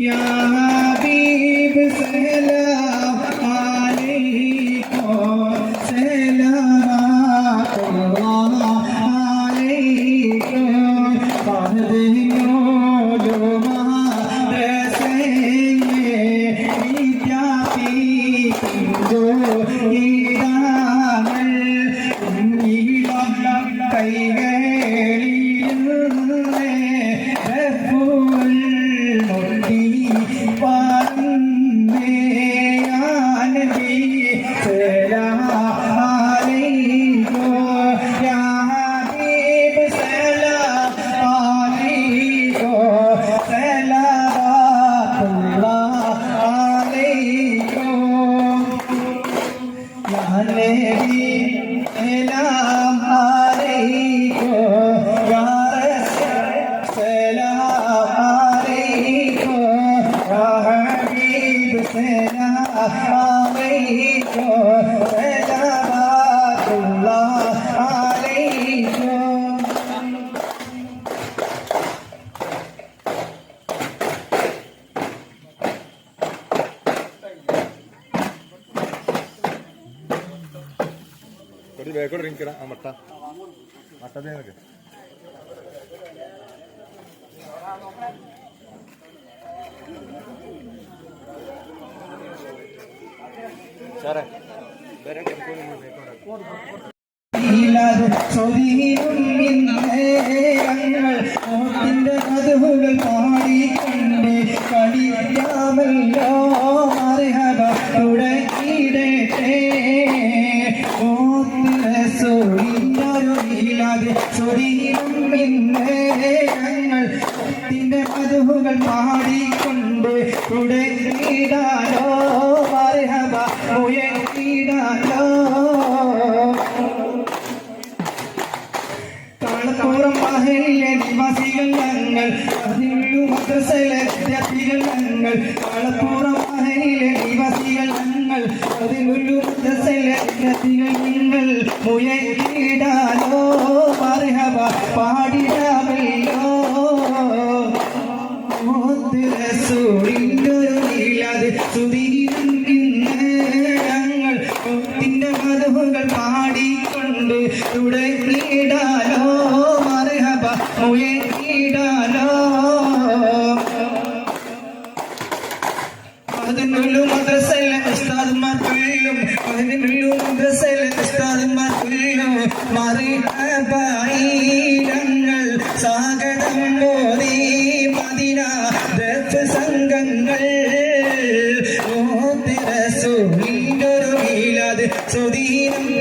या हबीब सलाम अलैकुम सलावतुल्लाह अलैकुम Tadi bayar kau ring kira mata dia lagi. Cara, bayar kau ni kau. മധുകൾ പാടിക്കൊണ്ട് തുടങ്ങിടാലോ മർഹബ ഉയർത്തിടാലോ താളപ്പുറം മഹലിലെ നിവാസികൾ ഞങ്ങൾ അതിനുള്ളു മദ്രസയിലെ വിദ്യാർത്ഥികൾ ഞങ്ങൾ താളപ്പുറം മഹലിലെ നിവാസികൾ ഞങ്ങൾ അതിനുള്ളു മദ്രസയിലെ വിദ്യാർത്ഥികൾ നിങ്ങൾ ഉയർത്തിടാലോ മർഹബ പാടിടാമല്ലോ ഞങ്ങൾ ത്തിന്റെ മധുകൾ പാടിക്കൊണ്ട് തുടങ്ങിടാലോ മർഹബ ഉയർത്തിടാലോ അതിനുള്ളു മദ്രസയിലെ ഉസ്താദുമാർ തുല്ലും അതിനുള്ളു മദ്രസയിലെ ഉസ്താദുമാർ തുല്ലും മർഹബായി ഞങ്ങൾ സ്വാഗതം മോദി മദീന ദഫ് സംഘങ്ങൾ സുദീനം